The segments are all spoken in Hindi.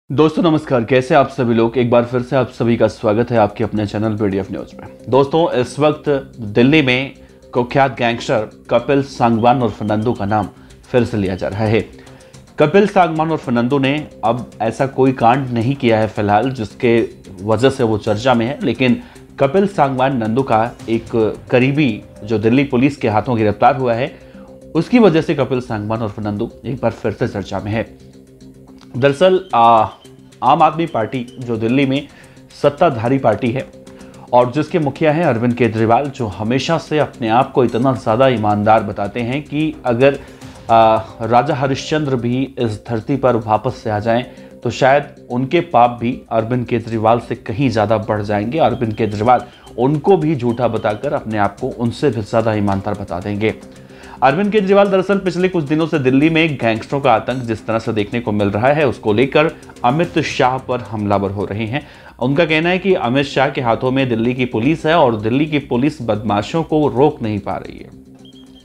दोस्तों नमस्कार, कैसे आप सभी लोग। एक बार फिर से आप सभी का स्वागत है आपके अपने चैनल पीडीएफ न्यूज में। दोस्तों, इस वक्त दिल्ली में कुख्यात गैंगस्टर कपिल सांगवान और नंदू का नाम फिर से लिया जा रहा है। कपिल सांगवान और नंदू ने अब ऐसा कोई कांड नहीं किया है फिलहाल जिसके वजह से वो चर्चा में है, लेकिन कपिल सांगवान नंदू का एक करीबी जो दिल्ली पुलिस के हाथों गिरफ्तार हुआ है, उसकी वजह से कपिल सांगवान और नंदू एक बार फिर से चर्चा में है। दरअसल आम आदमी पार्टी जो दिल्ली में सत्ताधारी पार्टी है और जिसके मुखिया हैं अरविंद केजरीवाल, जो हमेशा से अपने आप को इतना ज़्यादा ईमानदार बताते हैं कि अगर राजा हरिश्चंद्र भी इस धरती पर वापस से आ जाएं तो शायद उनके पाप भी अरविंद केजरीवाल से कहीं ज़्यादा बढ़ जाएंगे। अरविंद केजरीवाल उनको भी झूठा बताकर अपने आप को उनसे भी ज़्यादा ईमानदार बता देंगे। अरविंद केजरीवाल दरअसल पिछले कुछ दिनों से दिल्ली में गैंगस्टरों का आतंक जिस तरह से देखने को मिल रहा है, उसको लेकर अमित शाह पर हमलावर हो रहे हैं। उनका कहना है कि अमित शाह के हाथों में दिल्ली की पुलिस है और दिल्ली की पुलिस बदमाशों को रोक नहीं पा रही है।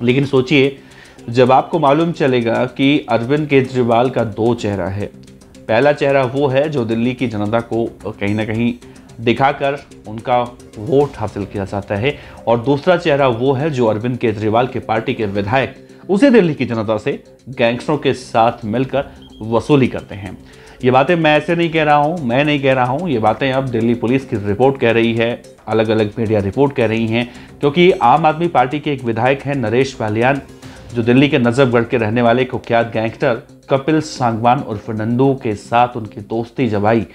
लेकिन सोचिए, जब आपको मालूम चलेगा कि अरविंद केजरीवाल का दो चेहरा है। पहला चेहरा वो है जो दिल्ली की जनता को कहीं ना कहीं दिखाकर उनका वोट हासिल किया जाता है, और दूसरा चेहरा वो है जो अरविंद केजरीवाल के पार्टी के विधायक उसे दिल्ली की जनता से गैंगस्टरों के साथ मिलकर वसूली करते हैं। ये बातें मैं ऐसे नहीं कह रहा हूँ, मैं नहीं कह रहा हूँ, ये बातें अब दिल्ली पुलिस की रिपोर्ट कह रही है, अलग अलग मीडिया रिपोर्ट कह रही हैं। क्योंकि आम आदमी पार्टी के एक विधायक हैं नरेश बालियान, जो दिल्ली के नजफगढ़ के रहने वाले कुख्यात गैंगस्टर कपिल सांगवान उर्फ नंदू के साथ उनकी दोस्ती जब आई,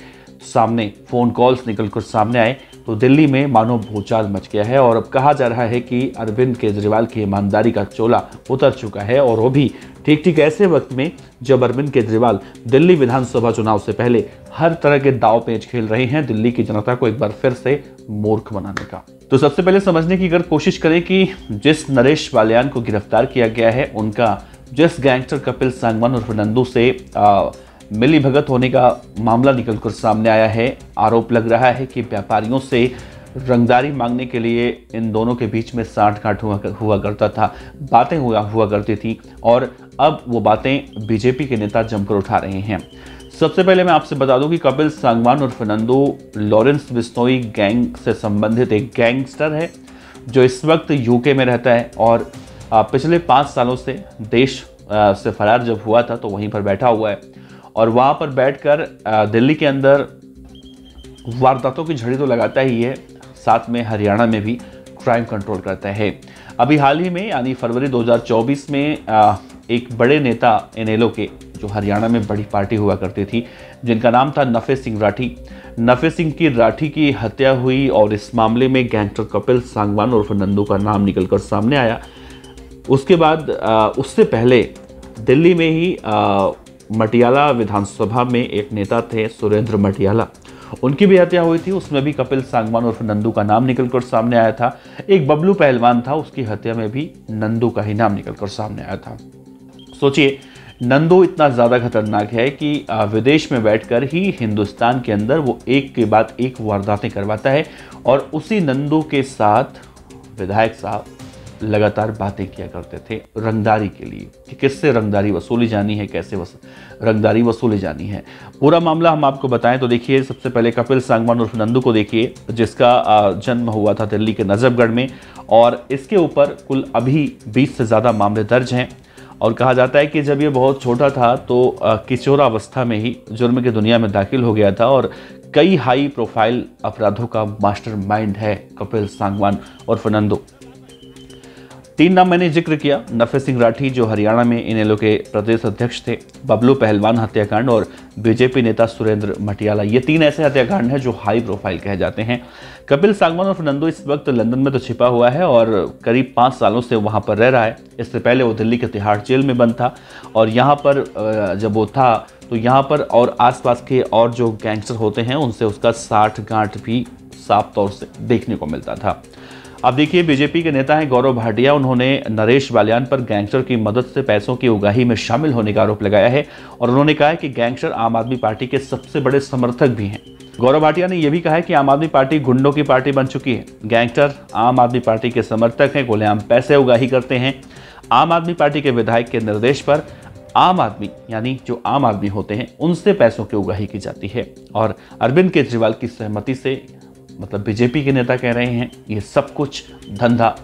सामने फोन कॉल्स निकलकर सामने आए तो दिल्ली में मानो भूचाल मच गया है। और अब कहा जा रहा है कि अरविंद केजरीवाल की ईमानदारी का चोला उतर चुका है, और वो भी ठीक ऐसे वक्त में जब अरविंद केजरीवाल दिल्ली विधानसभा चुनाव से पहले हर तरह के दाव पेच खेल रहे हैं दिल्ली की जनता को एक बार फिर से मूर्ख बनाने का। तो सबसे पहले समझने की अगर कोशिश करें कि जिस नरेश बालियान को गिरफ्तार किया गया है, उनका जिस गैंगस्टर कपिल सांगवान उर्फ नंदू से मिली भगत होने का मामला निकलकर सामने आया है। आरोप लग रहा है कि व्यापारियों से रंगदारी मांगने के लिए इन दोनों के बीच में साठ-गांठ हुआ करता था, बातें हुआ करती थी, और अब वो बातें बीजेपी के नेता जमकर उठा रहे हैं। सबसे पहले मैं आपसे बता दूं कि कपिल सांगवान उर्फ नंदू लॉरेंस बिश्नोई गैंग से संबंधित एक गैंगस्टर है जो इस वक्त यूके में रहता है, और पिछले 5 सालों से देश से फरार जब हुआ था तो वहीं पर बैठा हुआ है, और वहाँ पर बैठकर दिल्ली के अंदर वारदातों की झड़ी तो लगाता ही है, साथ में हरियाणा में भी क्राइम कंट्रोल करता है। अभी हाल ही में यानी फरवरी 2024 में एक बड़े नेता इनेलो के, जो हरियाणा में बड़ी पार्टी हुआ करती थी, जिनका नाम था नफे सिंह राठी, नफे सिंह की राठी की हत्या हुई, और इस मामले में गैंगस्टर कपिल सांगवान उर्फ नंदू का नाम निकलकर सामने आया। उसके बाद उससे पहले दिल्ली में ही मटियाला विधानसभा में एक नेता थे सुरेंद्र मटियाला, उनकी भी हत्या हुई थी। उसमें भी कपिल सांगवान उर्फ नंदू का नाम निकलकर सामने आया था। एक बबलू पहलवान था, उसकी हत्या में भी नंदू का ही नाम निकलकर सामने आया था। सोचिए, नंदू इतना ज़्यादा खतरनाक है कि विदेश में बैठकर ही हिंदुस्तान के अंदर वो एक के बाद एक वारदातें करवाता है, और उसी नंदू के साथ विधायक साहब लगातार बातें किया करते थे रंगदारी के लिए कि किससे रंगदारी वसूली जानी है, कैसे रंगदारी वसूली जानी है। पूरा मामला हम आपको बताएं तो देखिए, सबसे पहले कपिल सांगवान उर्फ नंदू को देखिए, जिसका जन्म हुआ था दिल्ली के नजफगढ़ में, और इसके ऊपर कुल अभी 20 से ज़्यादा मामले दर्ज हैं। और कहा जाता है कि जब ये बहुत छोटा था तो किशोरावस्था में ही जुर्म की दुनिया में दाखिल हो गया था, और कई हाई प्रोफाइल अपराधों का मास्टरमाइंड है कपिल सांगवान उर्फ नंदू। 3 नाम मैंने जिक्र किया, नफे सिंह राठी जो हरियाणा में इनेलो के प्रदेश अध्यक्ष थे, बबलू पहलवान हत्याकांड, और बीजेपी नेता सुरेंद्र मटियाला। ये 3 ऐसे हत्याकांड हैं जो हाई प्रोफाइल कहे जाते हैं। कपिल सांगवान और नंदू इस वक्त लंदन में तो छिपा हुआ है और करीब 5 सालों से वहाँ पर रह रहा है। इससे पहले वो दिल्ली के तिहाड़ जेल में बंद था, और यहाँ पर जब वो था तो यहाँ पर और आसपास के और जो गैंगस्टर होते हैं उनसे उसका साठ-गांठ भी साफ तौर से देखने को मिलता था। अब देखिए, बीजेपी के नेता हैं गौरव भाटिया, उन्होंने नरेश बालियान पर गैंगस्टर की मदद से पैसों की उगाही में शामिल होने का आरोप लगाया है, और उन्होंने कहा है कि गैंगस्टर आम आदमी पार्टी के सबसे बड़े समर्थक भी हैं। गौरव भाटिया ने यह भी कहा है कि आम आदमी पार्टी गुंडों की पार्टी बन चुकी है। गैंगस्टर आम आदमी पार्टी के समर्थक हैं, खुलेआम पैसे उगाही करते हैं। आम आदमी पार्टी के विधायक के निर्देश पर आम आदमी यानी जो आम आदमी होते हैं उनसे पैसों की उगाही की जाती है। और अरविंद केजरीवाल की सहमति से, मतलब बीजेपी के नेता कह रहे हैं, ये सब कुछ धंधा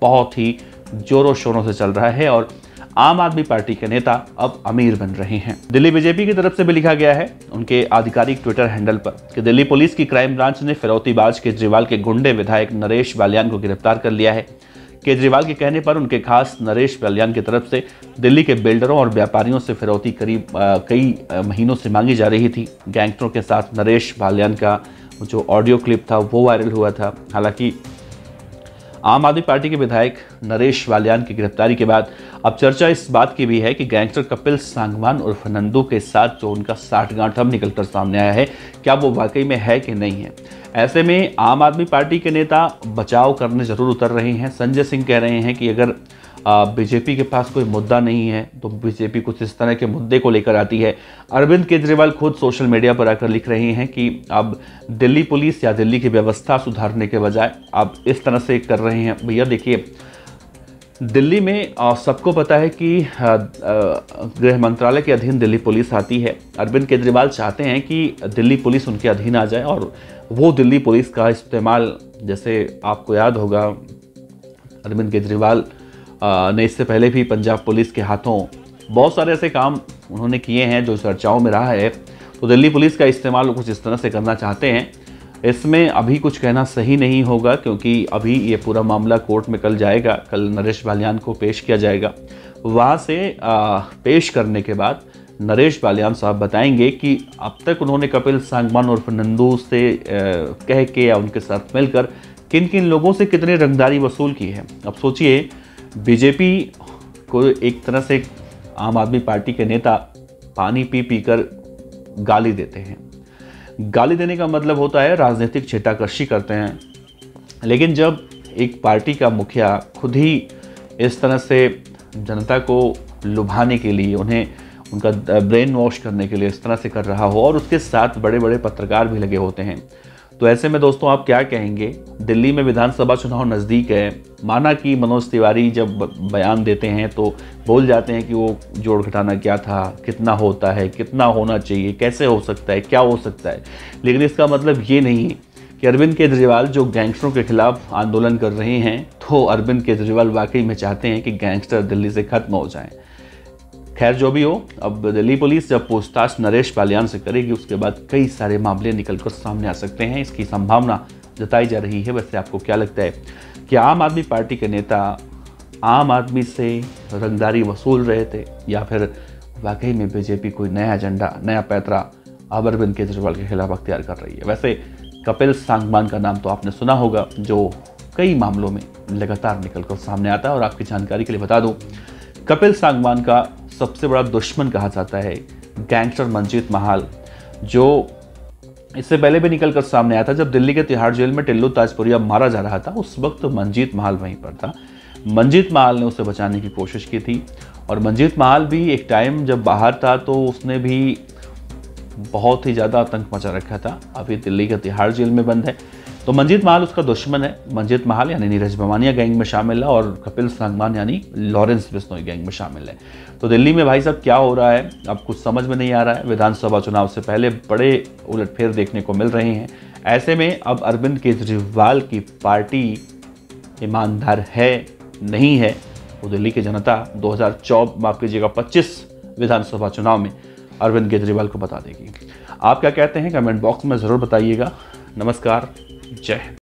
बहुत ही जोरों शोरों से चल रहा है और आम आदमी पार्टी के नेता अब अमीर बन रहे हैं। दिल्ली बीजेपी की तरफ से भी लिखा गया है उनके आधिकारिक ट्विटर हैंडल पर कि दिल्ली पुलिस की क्राइम ब्रांच ने फिरौतीबाज केजरीवाल के गुंडे विधायक नरेश बालियान को गिरफ्तार कर लिया है। केजरीवाल के कहने पर उनके खास नरेश बालियान की तरफ से दिल्ली के बिल्डरों और व्यापारियों से फिरौती करीब कई महीनों से मांगी जा रही थी। गैंगस्टरों के साथ नरेश बालियान का जो ऑडियो क्लिप था वो वायरल हुआ था। हालांकि आम आदमी पार्टी के विधायक नरेश बालियान की गिरफ्तारी के बाद अब चर्चा इस बात की भी है कि गैंगस्टर कपिल सांगवान उर्फ नंदू के साथ जो उनका साठगांठ अब निकलकर सामने आया है, क्या वो वाकई में है कि नहीं है। ऐसे में आम आदमी पार्टी के नेता बचाव करने जरूर उतर रहे हैं। संजय सिंह कह रहे हैं कि अगर बीजेपी के पास कोई मुद्दा नहीं है तो बीजेपी कुछ इस तरह के मुद्दे को लेकर आती है। अरविंद केजरीवाल खुद सोशल मीडिया पर आकर लिख रहे हैं कि अब दिल्ली पुलिस या दिल्ली की व्यवस्था सुधारने के बजाय आप इस तरह से कर रहे हैं। भैया देखिए, दिल्ली में सबको पता है कि गृह मंत्रालय के अधीन दिल्ली पुलिस आती है। अरविंद केजरीवाल चाहते हैं कि दिल्ली पुलिस उनके अधीन आ जाए और वो दिल्ली पुलिस का इस्तेमाल, जैसे आपको याद होगा अरविंद केजरीवाल ने इससे पहले भी पंजाब पुलिस के हाथों बहुत सारे ऐसे काम उन्होंने किए हैं जो चर्चाओं में रहा है। तो दिल्ली पुलिस का इस्तेमाल कुछ इस तरह से करना चाहते हैं। इसमें अभी कुछ कहना सही नहीं होगा क्योंकि अभी ये पूरा मामला कोर्ट में कल जाएगा। कल नरेश बालियान को पेश किया जाएगा। वहाँ से पेश करने के बाद नरेश बालियान साहब बताएंगे कि अब तक उन्होंने कपिल सांगवान उर्फ नंदू से कह के या उनके साथ मिलकर किन किन लोगों से कितनी रंगदारी वसूल की है। अब सोचिए, बीजेपी को एक तरह से आम आदमी पार्टी के नेता पानी पी पी कर गाली देते हैं। गाली देने का मतलब होता है राजनीतिक छींटाकशी करते हैं। लेकिन जब एक पार्टी का मुखिया खुद ही इस तरह से जनता को लुभाने के लिए, उन्हें उनका ब्रेन वॉश करने के लिए इस तरह से कर रहा हो और उसके साथ बड़े बड़े पत्रकार भी लगे होते हैं, तो ऐसे में दोस्तों आप क्या कहेंगे। दिल्ली में विधानसभा चुनाव नज़दीक है। माना कि मनोज तिवारी जब बयान देते हैं तो बोल जाते हैं कि वो जोड़ घटाना क्या था, कितना होता है, कितना होना चाहिए, कैसे हो सकता है, क्या हो सकता है। लेकिन इसका मतलब ये नहीं कि अरविंद केजरीवाल जो गैंगस्टरों के खिलाफ आंदोलन कर रहे हैं, तो अरविंद केजरीवाल वाकई में चाहते हैं कि गैंगस्टर दिल्ली से खत्म हो जाएं। खैर जो भी हो, अब दिल्ली पुलिस जब पूछताछ नरेश बालियान से करेगी उसके बाद कई सारे मामले निकलकर सामने आ सकते हैं। इसकी संभावना जताई जा रही है। वैसे आपको क्या लगता है कि आम आदमी पार्टी के नेता आम आदमी से रंगदारी वसूल रहे थे या फिर वाकई में बीजेपी कोई नया एजेंडा, नया पैतरा अब अरविंद केजरीवाल के खिलाफ अख्तियार कर रही है। वैसे कपिल सांगवान का नाम तो आपने सुना होगा, जो कई मामलों में लगातार निकलकर सामने आता है। और आपकी जानकारी के लिए बता दूं, कपिल सांगवान का सबसे बड़ा दुश्मन कहा जाता है गैंगस्टर मंजीत महाल, जो इससे पहले भी निकलकर सामने आया था। जब दिल्ली के तिहाड़ जेल में टिल्लू ताजपुरिया मारा जा रहा था, उस वक्त मंजीत महाल वहीं पर था। मंजीत महाल ने उसे बचाने की कोशिश की थी और मंजीत महाल भी एक टाइम जब बाहर था तो उसने भी बहुत ही ज़्यादा आतंक मचा रखा था। अभी दिल्ली के तिहाड़ जेल में बंद है। तो मंजीत महाल उसका दुश्मन है। मंजीत महाल यानी नीरज बवानिया गैंग में शामिल है और कपिल सांगवान यानी लॉरेंस बिश्नोई गैंग में शामिल है। तो दिल्ली में भाई साहब क्या हो रहा है अब कुछ समझ में नहीं आ रहा है। विधानसभा चुनाव से पहले बड़े उलटफेर देखने को मिल रहे हैं। ऐसे में अब अरविंद केजरीवाल की पार्टी ईमानदार है नहीं है, वो दिल्ली की जनता 2025 विधानसभा चुनाव में अरविंद केजरीवाल को बता देगी। आप क्या कहते हैं कमेंट बॉक्स में ज़रूर बताइएगा। नमस्कार, जय हिंद।